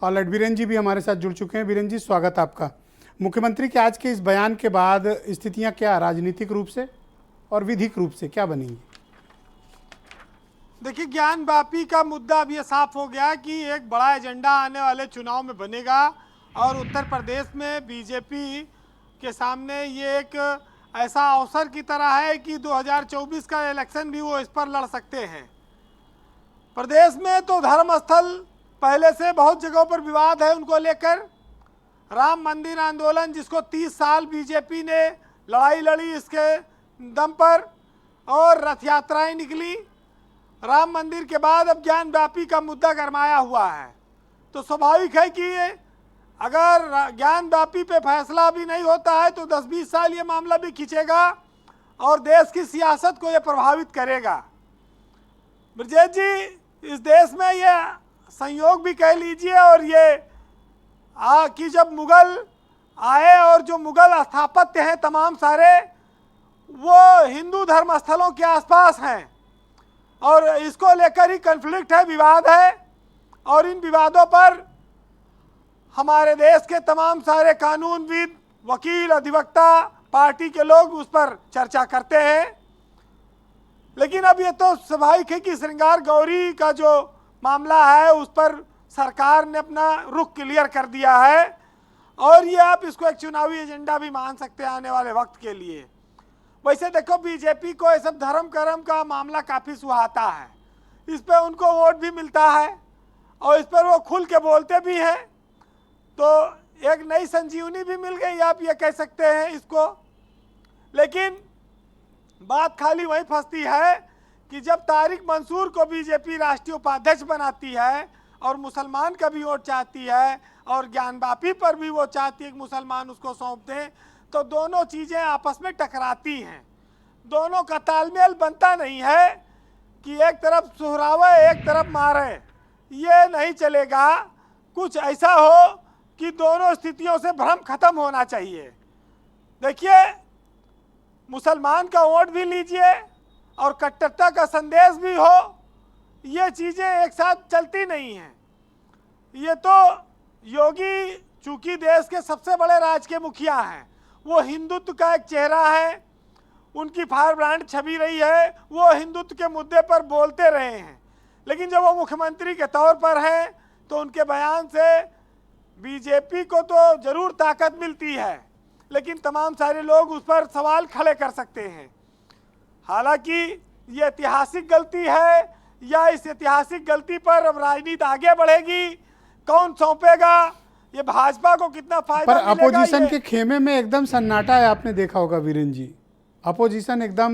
और वीरेन जी भी हमारे साथ जुड़ चुके हैं। वीरेन जी, स्वागत आपका। मुख्यमंत्री के आज के इस बयान के बाद स्थितियां क्या राजनीतिक रूप से और विधिक रूप से क्या बनेंगी? देखिए, ज्ञानवापी का मुद्दा अब ये साफ हो गया कि एक बड़ा एजेंडा आने वाले चुनाव में बनेगा और उत्तर प्रदेश में बीजेपी के सामने ये एक ऐसा अवसर की तरह है कि 2024 का इलेक्शन भी वो इस पर लड़ सकते हैं। प्रदेश में तो धर्मस्थल पहले से बहुत जगहों पर विवाद है उनको लेकर। राम मंदिर आंदोलन जिसको 30 साल बीजेपी ने लड़ाई लड़ी इसके दम पर, और रथ यात्राएं निकली। राम मंदिर के बाद अब ज्ञानवापी का मुद्दा गरमाया हुआ है। तो स्वाभाविक है कि अगर ज्ञानवापी पे फैसला भी नहीं होता है तो 10-20 साल ये मामला भी खींचेगा और देश की सियासत को ये प्रभावित करेगा। ब्रजेश जी, इस देश में ये संयोग भी कह लीजिए और ये कि जब मुगल आए और जो मुगल स्थापत्य हैं तमाम सारे वो हिंदू धर्म स्थलों के आसपास हैं और इसको लेकर ही कन्फ्लिक्ट है, विवाद है। और इन विवादों पर हमारे देश के तमाम सारे कानूनविद, वकील, अधिवक्ता, पार्टी के लोग उस पर चर्चा करते हैं। लेकिन अब ये तो स्वाभाविक है कि श्रृंगार गौरी का जो मामला है उस पर सरकार ने अपना रुख क्लियर कर दिया है और ये आप इसको एक चुनावी एजेंडा भी मान सकते हैं आने वाले वक्त के लिए। वैसे देखो, बीजेपी को ये सब धर्म कर्म का मामला काफ़ी सुहाता है, इस पर उनको वोट भी मिलता है और इस पर वो खुल के बोलते भी हैं। तो एक नई संजीवनी भी मिल गई, आप ये कह सकते हैं इसको। लेकिन बात खाली वही फंसती है कि जब तारिक मंसूर को बीजेपी राष्ट्रीय उपाध्यक्ष बनाती है और मुसलमान का भी वोट चाहती है और ज्ञानवापी पर भी वो चाहती है कि मुसलमान उसको सौंप दें, तो दोनों चीज़ें आपस में टकराती हैं। दोनों का तालमेल बनता नहीं है कि एक तरफ सुहरावे एक तरफ मारे, ये नहीं चलेगा। कुछ ऐसा हो कि दोनों स्थितियों से भ्रम खत्म होना चाहिए। देखिए, मुसलमान का वोट भी लीजिए और कट्टरता का संदेश भी हो, ये चीज़ें एक साथ चलती नहीं हैं। ये तो योगी चूंकि देश के सबसे बड़े राज्य के मुखिया हैं, वो हिंदुत्व का एक चेहरा है, उनकी फायर ब्रांड छवि रही है, वो हिंदुत्व के मुद्दे पर बोलते रहे हैं। लेकिन जब वो मुख्यमंत्री के तौर पर हैं तो उनके बयान से बीजेपी को तो ज़रूर ताकत मिलती है, लेकिन तमाम सारे लोग उस पर सवाल खड़े कर सकते हैं। हालांकि ये ऐतिहासिक गलती है या इस ऐतिहासिक गलती पर अब राजनीति आगे बढ़ेगी, कौन सौंपेगा, ये भाजपा को कितना फायदा पर मिलेगा। अपोजिशन के खेमे में एकदम सन्नाटा है, आपने देखा होगा वीरेन जी। अपोजिशन एकदम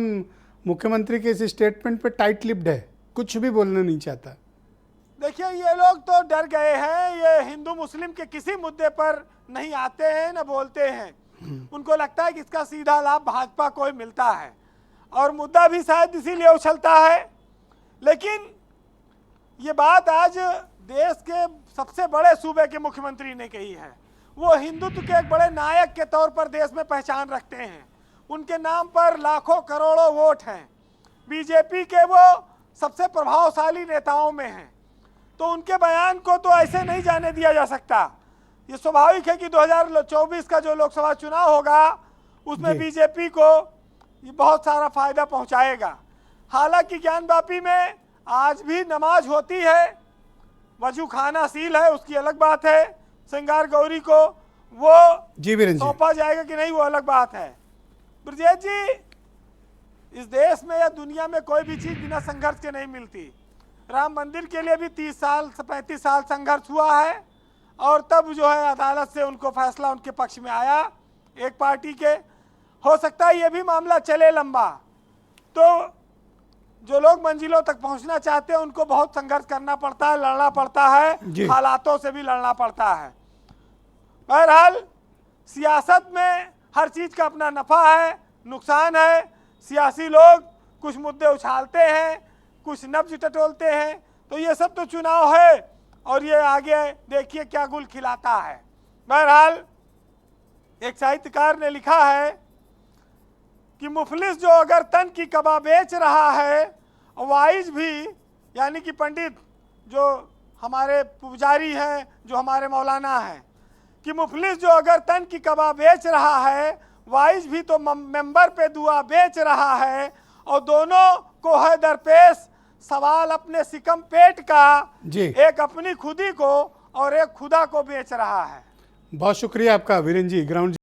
मुख्यमंत्री के इस स्टेटमेंट पे टाइट लिप्ड है, कुछ भी बोलना नहीं चाहता। देखिए, ये लोग तो डर गए हैं, ये हिंदू मुस्लिम के किसी मुद्दे पर नहीं आते हैं न बोलते हैं। उनको लगता है कि इसका सीधा लाभ भाजपा को ही मिलता है और मुद्दा भी शायद इसीलिए उछलता है। लेकिन ये बात आज देश के सबसे बड़े सूबे के मुख्यमंत्री ने कही है। वो हिंदुत्व के एक बड़े नायक के तौर पर देश में पहचान रखते हैं, उनके नाम पर लाखों करोड़ों वोट हैं, बीजेपी के वो सबसे प्रभावशाली नेताओं में हैं। तो उनके बयान को तो ऐसे नहीं जाने दिया जा सकता। ये स्वाभाविक है कि 2024 का जो लोकसभा चुनाव होगा उसमें बीजेपी को ये बहुत सारा फायदा पहुंचाएगा। हालांकि ज्ञानवापी में आज भी नमाज होती है, वजू खाना सील है, उसकी अलग बात है। श्रृंगार गौरी को वो सौंपा जाएगा कि नहीं, वो अलग बात है। ब्रजेश जी, इस देश में या दुनिया में कोई भी चीज़ बिना संघर्ष के नहीं मिलती। राम मंदिर के लिए भी 30 साल से 35 साल संघर्ष हुआ है और तब जो है अदालत से उनको फैसला उनके पक्ष में आया एक पार्टी के। हो सकता है ये भी मामला चले लंबा, तो जो लोग मंजिलों तक पहुंचना चाहते हैं उनको बहुत संघर्ष करना पड़ता है, लड़ना पड़ता है, हालातों से भी लड़ना पड़ता है। बहरहाल सियासत में हर चीज़ का अपना नफ़ा है, नुकसान है। सियासी लोग कुछ मुद्दे उछालते हैं, कुछ नब्ज टटोलते हैं, तो ये सब तो चुनाव है और ये आगे देखिए क्या गुल खिलाता है। बहरहाल एक साहित्यकार ने लिखा है कि मुफलिस जो अगर तन की कबा बेच रहा है, वाइज भी यानी कि पंडित जो हमारे पुजारी हैं, जो हमारे मौलाना हैं, कि मुफलिस जो अगर तन की कबा बेच रहा है, वाइज भी तो मेंबर पे दुआ बेच रहा है, और दोनों को है दरपेश सवाल अपने सिकम पेट का, जी। एक अपनी खुदी को और एक खुदा को बेच रहा है। बहुत शुक्रिया आपका वीरेंद्र जी, ग्राउंड